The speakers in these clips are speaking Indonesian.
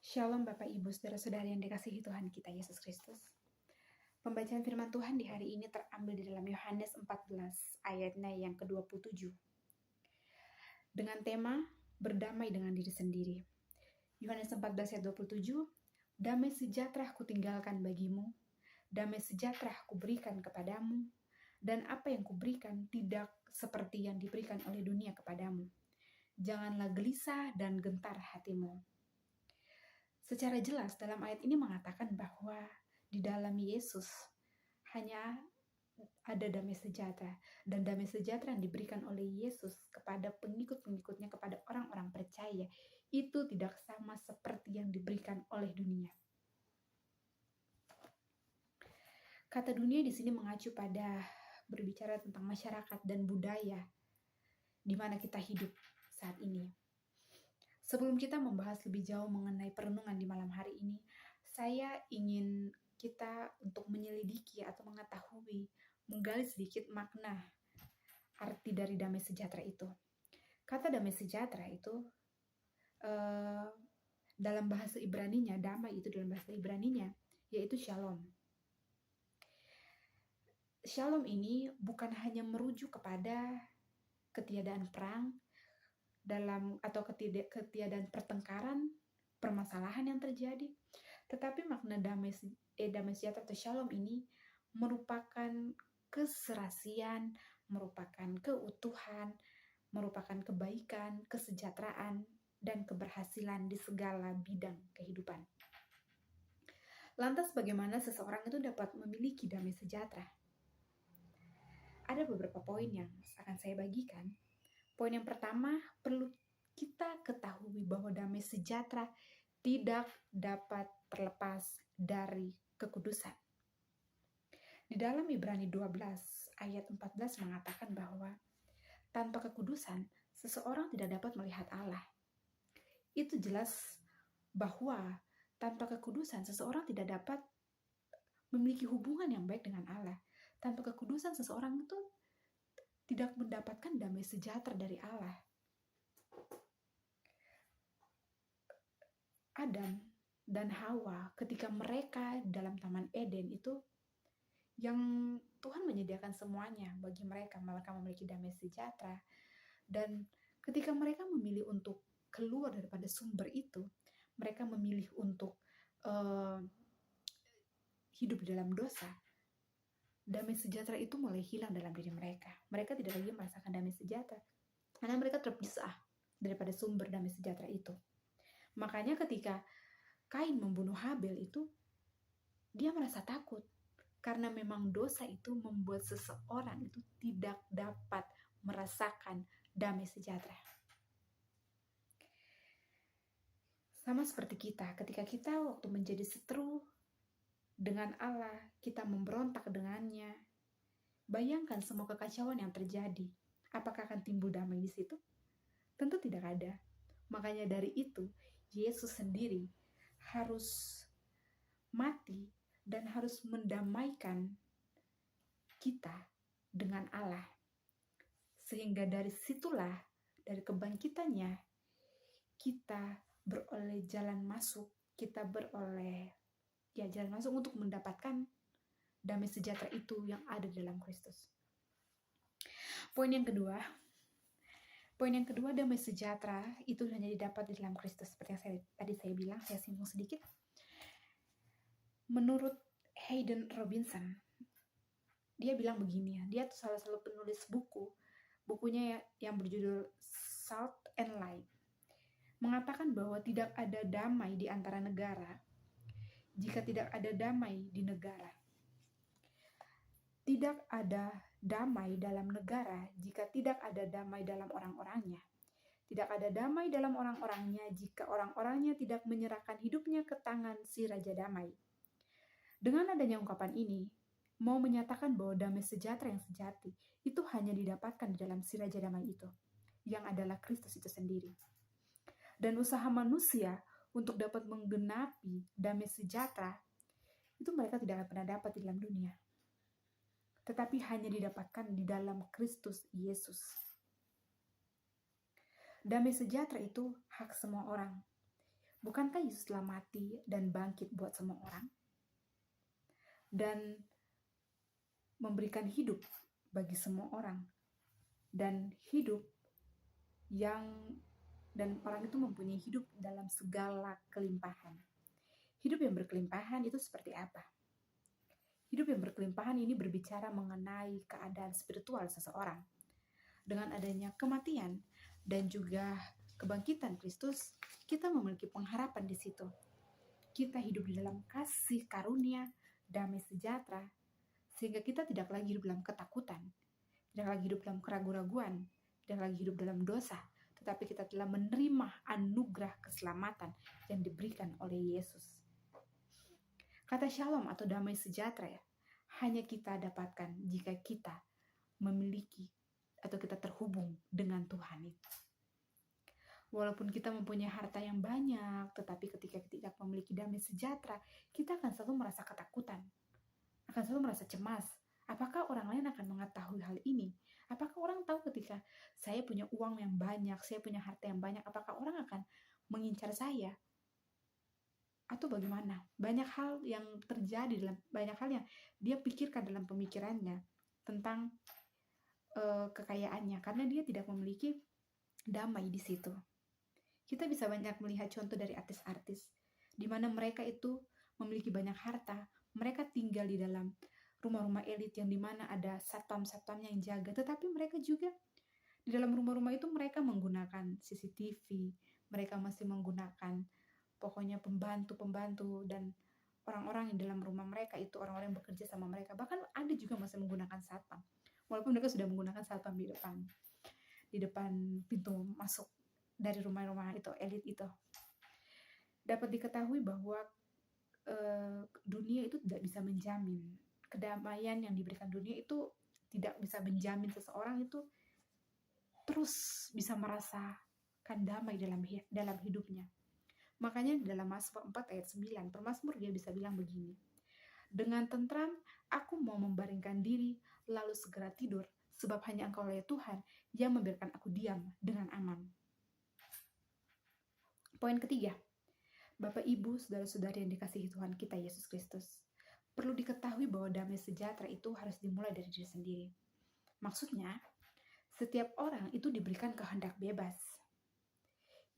Shalom Bapak Ibu Saudara-saudari yang dikasihi Tuhan kita Yesus Kristus. Pembacaan firman Tuhan di hari ini terambil di dalam Yohanes 14 ayatnya yang ke-27. Dengan tema berdamai dengan diri sendiri. Yohanes 14 ayat 27, damai sejahtera kutinggalkan bagimu, damai sejahtera kuberikan kepadamu, dan apa yang kuberikan tidak seperti yang diberikan oleh dunia kepadamu. Janganlah gelisah dan gentar hatimu. Secara jelas dalam ayat ini mengatakan bahwa di dalam Yesus hanya ada damai sejahtera, dan damai sejahtera yang diberikan oleh Yesus kepada pengikut-pengikutnya, kepada orang-orang percaya, itu tidak sama seperti yang diberikan oleh dunia. Kata dunia di sini mengacu pada berbicara tentang masyarakat dan budaya di mana kita hidup saat ini. Sebelum kita membahas lebih jauh mengenai perenungan di malam hari ini, saya ingin kita untuk menyelidiki atau mengetahui, menggali sedikit makna arti dari damai sejahtera itu. Kata damai sejahtera itu dalam bahasa Ibraninya, damai itu dalam bahasa Ibraninya yaitu shalom. Shalom ini bukan hanya merujuk kepada ketiadaan perang atau ketiadaan pertengkaran, permasalahan yang terjadi, tetapi makna damai sejahtera atau shalom ini merupakan keserasian, merupakan keutuhan, merupakan kebaikan, kesejahteraan, dan keberhasilan di segala bidang kehidupan. Lantas bagaimana seseorang itu dapat memiliki damai sejahtera? Ada beberapa poin yang akan saya bagikan. Poin yang pertama, perlu kita ketahui bahwa damai sejahtera tidak dapat terlepas dari kekudusan. Di dalam Ibrani 12 ayat 14 mengatakan bahwa tanpa kekudusan seseorang tidak dapat melihat Allah. Itu jelas bahwa tanpa kekudusan seseorang tidak dapat memiliki hubungan yang baik dengan Allah. Tanpa kekudusan seseorang itu tidak mendapatkan damai sejahtera dari Allah. Adam dan Hawa ketika mereka dalam Taman Eden itu, yang Tuhan menyediakan semuanya bagi mereka memiliki damai sejahtera. Dan ketika mereka memilih untuk keluar daripada sumber itu, mereka memilih untuk hidup di dalam dosa, damai sejahtera itu mulai hilang dalam diri mereka. Mereka tidak lagi merasakan damai sejahtera karena mereka terpisah daripada sumber damai sejahtera itu. Makanya ketika Kain membunuh Habel itu, dia merasa takut karena memang dosa itu membuat seseorang itu tidak dapat merasakan damai sejahtera. Sama seperti kita, ketika kita waktu menjadi seteru dengan Allah, kita memberontak dengannya. Bayangkan semua kekacauan yang terjadi. Apakah akan timbul damai di situ? Tentu tidak ada. Makanya dari itu, Yesus sendiri harus mati dan harus mendamaikan kita dengan Allah. Sehingga dari situlah, dari kebangkitannya, kita beroleh jalan masuk, jalan masuk untuk mendapatkan damai sejahtera itu yang ada di dalam Kristus. Poin yang kedua, damai sejahtera itu hanya didapat di dalam Kristus. Seperti yang tadi saya bilang, saya singgung sedikit. Menurut Hayden Robinson, dia bilang begini, dia tuh salah satu penulis bukunya yang berjudul Salt and Light, mengatakan bahwa tidak ada damai di antara negara jika tidak ada damai di negara. Tidak ada damai dalam negara jika tidak ada damai dalam orang-orangnya. Tidak ada damai dalam orang-orangnya jika orang-orangnya tidak menyerahkan hidupnya ke tangan si Raja Damai. Dengan adanya ungkapan ini, mau menyatakan bahwa damai sejahtera yang sejati itu hanya didapatkan di dalam si Raja Damai itu, yang adalah Kristus itu sendiri. Dan usaha manusia untuk dapat menggenapi damai sejahtera itu mereka tidak akan pernah dapat di dalam dunia, tetapi hanya didapatkan di dalam Kristus Yesus. Damai sejahtera itu hak semua orang, Bukankah Yesus telah mati dan bangkit buat semua orang? Dan memberikan hidup bagi semua orang. Dan hidup dan orang itu mempunyai hidup dalam segala kelimpahan. Hidup yang berkelimpahan itu seperti apa? Hidup yang berkelimpahan ini berbicara mengenai keadaan spiritual seseorang. Dengan adanya kematian dan juga kebangkitan Kristus, kita memiliki pengharapan di situ. Kita hidup di dalam kasih karunia, damai sejahtera, sehingga kita tidak lagi hidup dalam ketakutan, tidak lagi hidup dalam keraguan-raguan, tidak lagi hidup dalam dosa, tetapi kita telah menerima anugerah keselamatan yang diberikan oleh Yesus. Kata shalom atau damai sejahtera hanya kita dapatkan jika kita memiliki atau kita terhubung dengan Tuhan itu. Walaupun kita mempunyai harta yang banyak, tetapi ketika kita tidak memiliki damai sejahtera, kita akan selalu merasa ketakutan, akan selalu merasa cemas. Apakah orang lain akan mengetahui hal ini? Apakah orang tahu ketika saya punya uang yang banyak, saya punya harta yang banyak, apakah orang akan mengincar saya? Atau bagaimana? Banyak hal yang terjadi, banyak hal yang dia pikirkan dalam pemikirannya tentang kekayaannya, karena dia tidak memiliki damai di situ. Kita bisa banyak melihat contoh dari artis-artis, di mana mereka itu memiliki banyak harta, mereka tinggal di dalam rumah-rumah elit yang dimana ada satpam-satpam yang jaga, tetapi mereka juga di dalam rumah-rumah itu mereka menggunakan CCTV, mereka masih menggunakan pokoknya pembantu-pembantu dan orang-orang yang dalam rumah mereka itu orang-orang yang bekerja sama mereka, bahkan ada juga masih menggunakan satpam, walaupun mereka sudah menggunakan satpam di depan pintu masuk dari rumah-rumah itu elit itu. Dapat diketahui bahwa dunia itu tidak bisa menjamin kedamaian yang diberikan dunia, itu tidak bisa menjamin seseorang itu terus bisa merasakan damai dalam hidupnya. Makanya di dalam Mazmur 4 ayat 9, pemazmur dia bisa bilang begini, dengan tentram aku mau membaringkan diri lalu segera tidur, sebab hanya Engkau ya Tuhan yang membiarkan aku diam dengan aman. Poin ketiga, Bapak, Ibu, saudara-saudari yang dikasihi Tuhan kita Yesus Kristus, perlu diketahui bahwa damai sejahtera itu harus dimulai dari diri sendiri. Maksudnya, setiap orang itu diberikan kehendak bebas.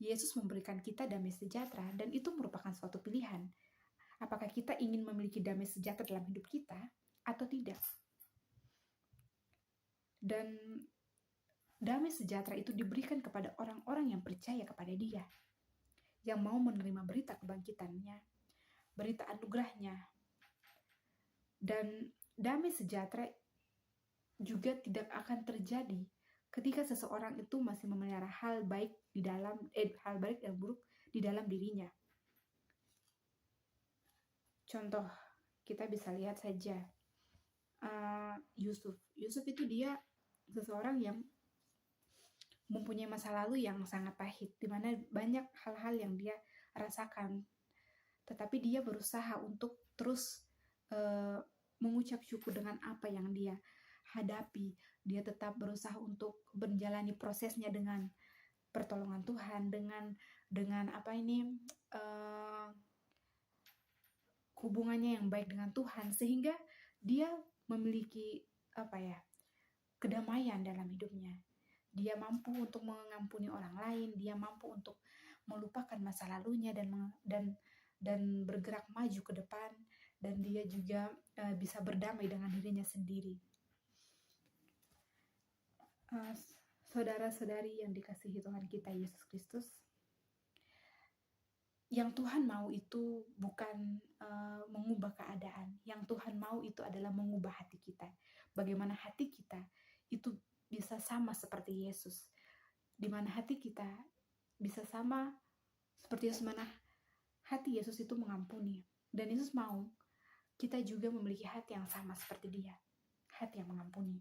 Yesus memberikan kita damai sejahtera dan itu merupakan suatu pilihan. Apakah kita ingin memiliki damai sejahtera dalam hidup kita atau tidak? Dan damai sejahtera itu diberikan kepada orang-orang yang percaya kepada Dia, yang mau menerima berita kebangkitannya, berita anugerahnya. Dan damai sejahtera juga tidak akan terjadi ketika seseorang itu masih memelihara hal baik dan buruk di dalam dirinya. Contoh, kita bisa lihat saja Yusuf itu dia seseorang yang mempunyai masa lalu yang sangat pahit, di mana banyak hal-hal yang dia rasakan, tetapi dia berusaha untuk terus mengucap syukur dengan apa yang dia hadapi. Dia tetap berusaha untuk menjalani prosesnya dengan pertolongan Tuhan, dengan hubungannya yang baik dengan Tuhan, sehingga dia memiliki kedamaian dalam hidupnya. Dia mampu untuk mengampuni orang lain, dia mampu untuk melupakan masa lalunya dan bergerak maju ke depan, dan dia juga bisa berdamai dengan dirinya sendiri. Saudara-saudari yang dikasihi Tuhan kita Yesus Kristus, yang Tuhan mau itu bukan mengubah keadaan. Yang Tuhan mau itu adalah mengubah hati kita. Bagaimana hati kita itu bisa sama seperti Yesus, di mana hati kita bisa sama seperti Yesus, mana hati Yesus itu mengampuni. Dan Yesus mau kita juga memiliki hati yang sama seperti Dia, hati yang mengampuni.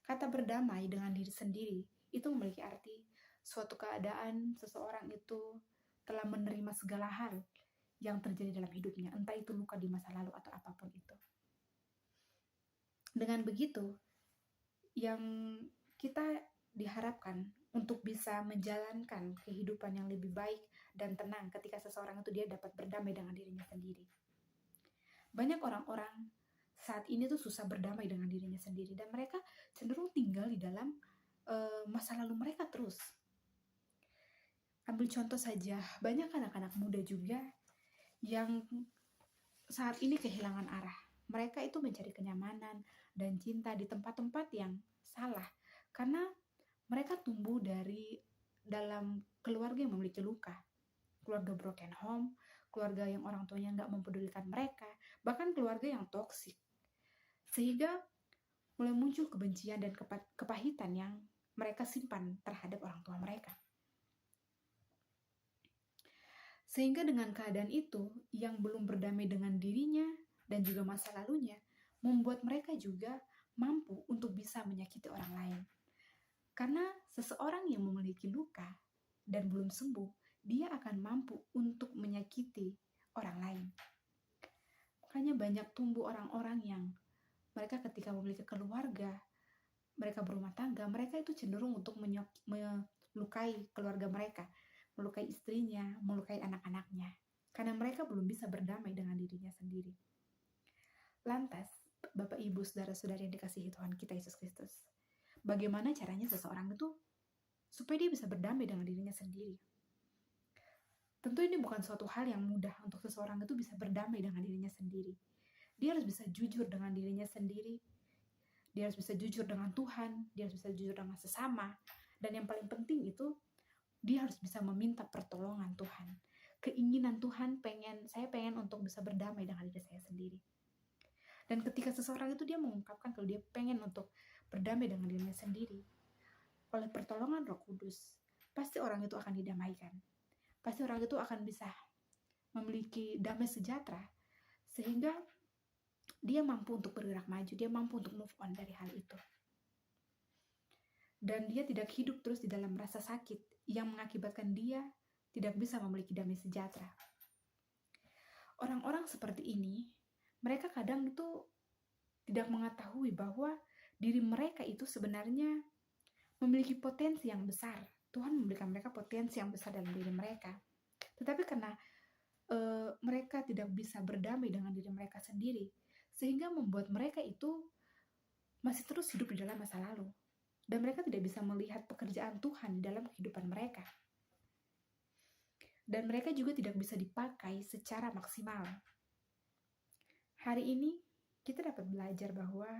Kata berdamai dengan diri sendiri itu memiliki arti suatu keadaan seseorang itu telah menerima segala hal yang terjadi dalam hidupnya, entah itu luka di masa lalu atau apapun itu. Dengan begitu, yang kita diharapkan untuk bisa menjalankan kehidupan yang lebih baik dan tenang ketika seseorang itu dia dapat berdamai dengan dirinya sendiri. Banyak orang-orang saat ini tuh susah berdamai dengan dirinya sendiri dan mereka cenderung tinggal di dalam masa lalu mereka terus. Ambil contoh saja, banyak anak-anak muda juga yang saat ini kehilangan arah. Mereka itu mencari kenyamanan dan cinta di tempat-tempat yang salah karena mereka tumbuh dari dalam keluarga yang memiliki luka, keluarga broken home, keluarga yang orang tuanya nggak mempedulikan mereka, bahkan keluarga yang toksik. Sehingga mulai muncul kebencian dan kepahitan yang mereka simpan terhadap orang tua mereka. Sehingga dengan keadaan itu, yang belum berdamai dengan dirinya dan juga masa lalunya, membuat mereka juga mampu untuk bisa menyakiti orang lain. Karena seseorang yang memiliki luka dan belum sembuh, dia akan mampu untuk menyakiti orang lain. Makanya banyak tumbuh orang-orang yang mereka ketika memiliki keluarga, mereka berumah tangga, mereka itu cenderung untuk melukai keluarga mereka, melukai istrinya, melukai anak-anaknya, karena mereka belum bisa berdamai dengan dirinya sendiri. Lantas, Bapak Ibu saudara-saudari yang dikasihi Tuhan kita Yesus Kristus, bagaimana caranya seseorang itu supaya dia bisa berdamai dengan dirinya sendiri? Tentu ini bukan suatu hal yang mudah untuk seseorang itu bisa berdamai dengan dirinya sendiri. Dia harus bisa jujur dengan dirinya sendiri. Dia harus bisa jujur dengan Tuhan. Dia harus bisa jujur dengan sesama. Dan yang paling penting itu, dia harus bisa meminta pertolongan Tuhan. Keinginan Tuhan, saya pengen untuk bisa berdamai dengan diri saya sendiri. Dan ketika seseorang itu dia mengungkapkan kalau dia pengen untuk berdamai dengan dirinya sendiri, oleh pertolongan Roh Kudus, pasti orang itu akan didamaikan. Pasti orang itu akan bisa memiliki damai sejahtera, sehingga dia mampu untuk bergerak maju, dia mampu untuk move on dari hal itu. Dan dia tidak hidup terus di dalam rasa sakit yang mengakibatkan dia tidak bisa memiliki damai sejahtera. Orang-orang seperti ini, mereka kadang itu tidak mengetahui bahwa diri mereka itu sebenarnya memiliki potensi yang besar. Tuhan memberikan mereka potensi yang besar dalam diri mereka. Tetapi karena mereka tidak bisa berdamai dengan diri mereka sendiri, sehingga membuat mereka itu masih terus hidup di dalam masa lalu. Dan mereka tidak bisa melihat pekerjaan Tuhan di dalam kehidupan mereka. Dan mereka juga tidak bisa dipakai secara maksimal. Hari ini kita dapat belajar bahwa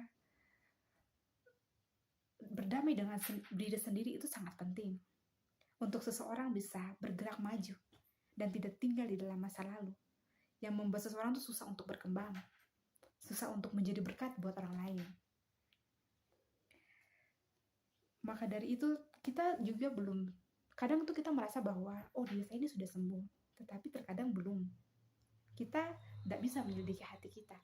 berdamai dengan diri sendiri itu sangat penting untuk seseorang bisa bergerak maju dan tidak tinggal di dalam masa lalu yang membuat seseorang itu susah untuk berkembang, susah untuk menjadi berkat buat orang lain. Maka dari itu kita juga kadang tuh kita merasa bahwa diri saya ini sudah sembuh, tetapi terkadang belum. Kita tidak bisa menyelidiki hati kita.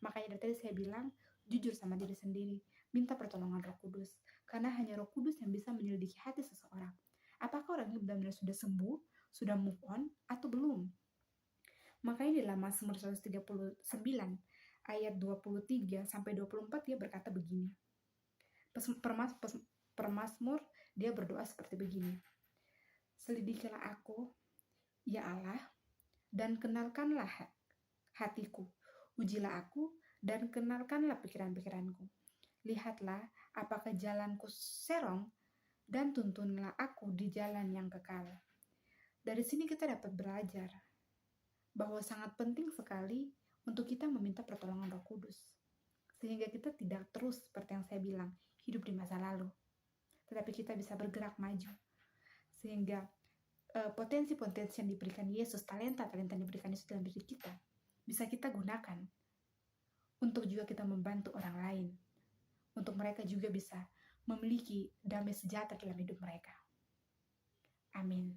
Makanya dari tadi saya bilang, jujur sama diri sendiri, minta pertolongan Roh Kudus, karena hanya Roh Kudus yang bisa menyelidiki hati seseorang. Apakah orang ini benar-benar sudah sembuh, sudah move on, atau belum? Makanya di dalam Mazmur 139 ayat 23 sampai 24 dia berkata begini. Permazmur dia berdoa seperti begini. Selidikilah aku, ya Allah, dan kenalkanlah hatiku. Ujilah aku dan kenalkanlah pikiran-pikiranku. Lihatlah apakah jalanku serong dan tuntunlah aku di jalan yang kekal. Dari sini kita dapat belajar bahwa sangat penting sekali untuk kita meminta pertolongan Roh Kudus. Sehingga kita tidak terus seperti yang saya bilang, hidup di masa lalu. Tetapi kita bisa bergerak maju. Sehingga potensi-potensi yang diberikan Yesus, talenta-talenta yang diberikan Yesus dalam diri kita, bisa kita gunakan untuk juga kita membantu orang lain. Untuk mereka juga bisa memiliki damai sejahtera dalam hidup mereka. Amin.